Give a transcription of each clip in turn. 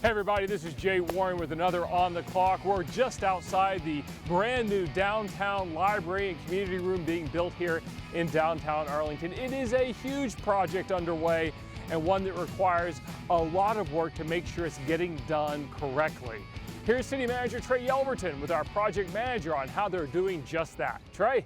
Hey everybody, this is Jay Warren with another On the Clock. We're just outside the brand new downtown library and community room being built here in downtown Arlington. It is a huge project underway and one that requires a lot of work to make sure it's getting done correctly. Here's City Manager Trey Yelverton with our project manager on how they're doing just that. Trey.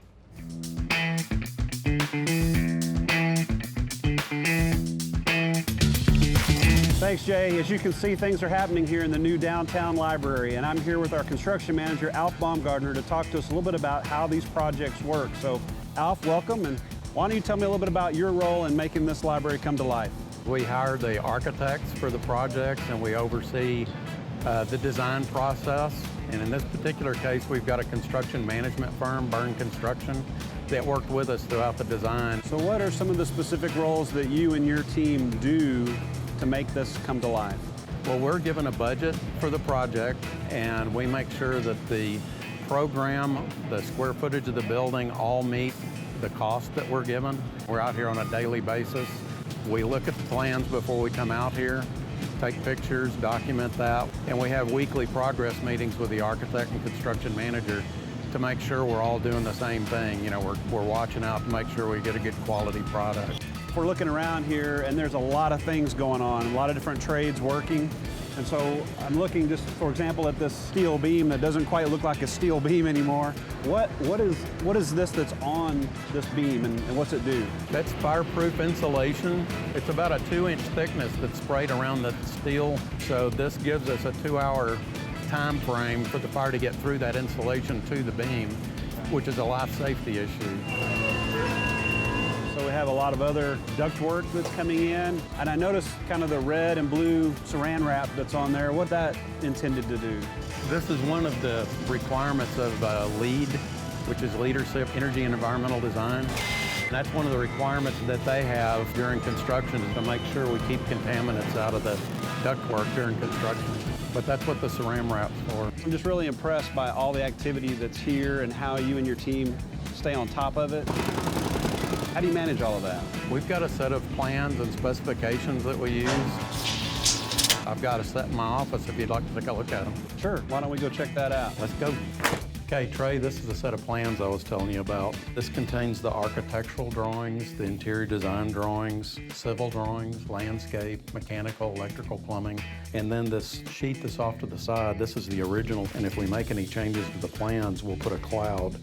Thanks, Jay. As you can see, things are happening here in the new downtown library, and I'm here with our construction manager, Alf Baumgartner, to talk to us a little bit about how these projects work. So, Alf, welcome, and why don't you tell me a little bit about your role in making this library come to life? We hire the architects for the projects, and we oversee the design process. And in this particular case, we've got a construction management firm, Burn Construction, that worked with us throughout the design. So what are some of the specific roles that you and your team do to make this come to life? Well, we're given a budget for the project, and we make sure that the program, the square footage of the building, all meet the cost that we're given. We're out here on a daily basis. We look at the plans before we come out here, take pictures, document that, and we have weekly progress meetings with the architect and construction manager to make sure we're all doing the same thing. You know, we're watching out to make sure we get a good quality product. We're looking around here, and there's a lot of things going on, a lot of different trades working. And so I'm looking just, for example, at this steel beam that doesn't quite look like a steel beam anymore. What is this that's on this beam, and what's it do? That's fireproof insulation. It's about a 2-inch thickness that's sprayed around the steel. So this gives us a 2-hour time frame for the fire to get through that insulation to the beam, which is a life safety issue. So we have a lot of other ductwork that's coming in, and I noticed kind of the red and blue saran wrap that's on there. What that intended to do? This is one of the requirements of LEED, which is Leadership Energy and Environmental Design. And that's one of the requirements that they have during construction, is to make sure we keep contaminants out of the ductwork during construction. But that's what the saran wrap's for. I'm just really impressed by all the activity that's here and how you and your team stay on top of it. How do you manage all of that? We've got a set of plans and specifications that we use. I've got a set in my office if you'd like to take a look at them. Sure, why don't we go check that out? Let's go. Okay, Trey, this is a set of plans I was telling you about. This contains the architectural drawings, the interior design drawings, civil drawings, landscape, mechanical, electrical, plumbing, and then this sheet that's off to the side, this is the original, and if we make any changes to the plans, we'll put a cloud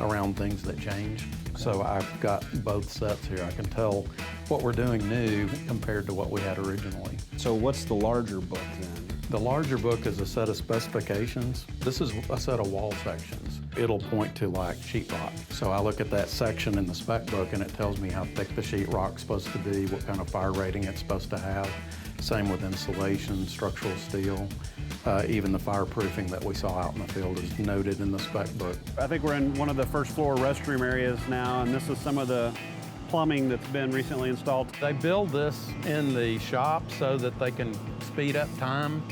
around things that change. So I've got both sets here. I can tell what we're doing new compared to what we had originally. So what's the larger book then? The larger book is a set of specifications. This is a set of wall sections. It'll point to like sheetrock. So I look at that section in the spec book and it tells me how thick the sheetrock's supposed to be, what kind of fire rating it's supposed to have. Same with insulation, structural steel. Even the fireproofing that we saw out in the field is noted in the spec book. I think we're in one of the first floor restroom areas now, and this is some of the plumbing that's been recently installed. They build this in the shop so that they can speed up time,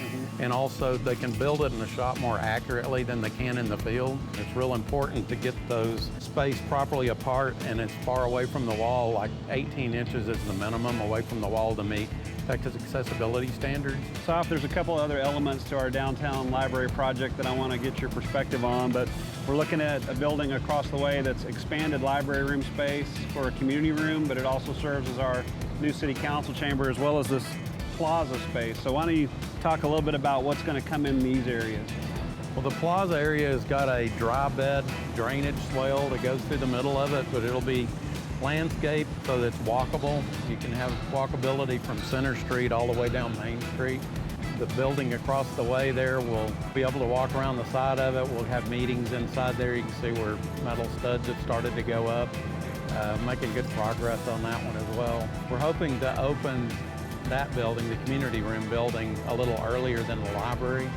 and also they can build it in the shop more accurately than they can in the field. It's real important to get those spaced properly apart and as far away from the wall, like 18 inches is the minimum away from the wall to meet Texas accessibility standards. So if there's a couple other elements to our downtown library project that I want to get your perspective on, but we're looking at a building across the way that's expanded library room space for a community room, but it also serves as our new city council chamber as well as this plaza space. So why don't you talk a little bit about what's going to come in these areas? Well, the plaza area has got a dry bed drainage swale that goes through the middle of it, but it'll be landscape so that it's walkable. You can have walkability from Center Street all the way down Main Street. The building across the way there, we'll be able to walk around the side of it. We'll have meetings inside there. You can see where metal studs have started to go up. Making good progress on that one as well. We're hoping to open that building, the community room building, a little earlier than the library.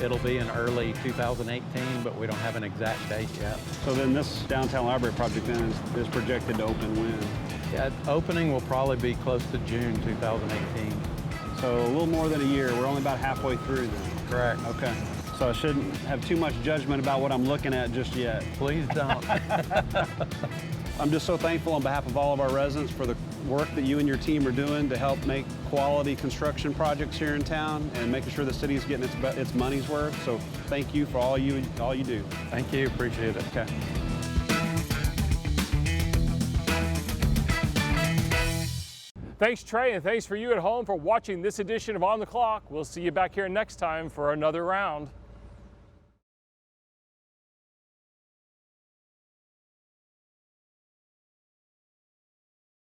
It'll be in early 2018, but we don't have an exact date yet. So then this downtown library project then is projected to open when? Yeah, opening will probably be close to June 2018. So a little more than a year. We're only about halfway through then. Correct. Okay. So I shouldn't have too much judgment about what I'm looking at just yet. Please don't. I'm just so thankful on behalf of all of our residents for the work that you and your team are doing to help make quality construction projects here in town and making sure the city is getting its money's worth. So thank you for all you do. Thank you, appreciate it. Okay. Thanks, Trey, and thanks for you at home for watching this edition of On the Clock. We'll see you back here next time for another round.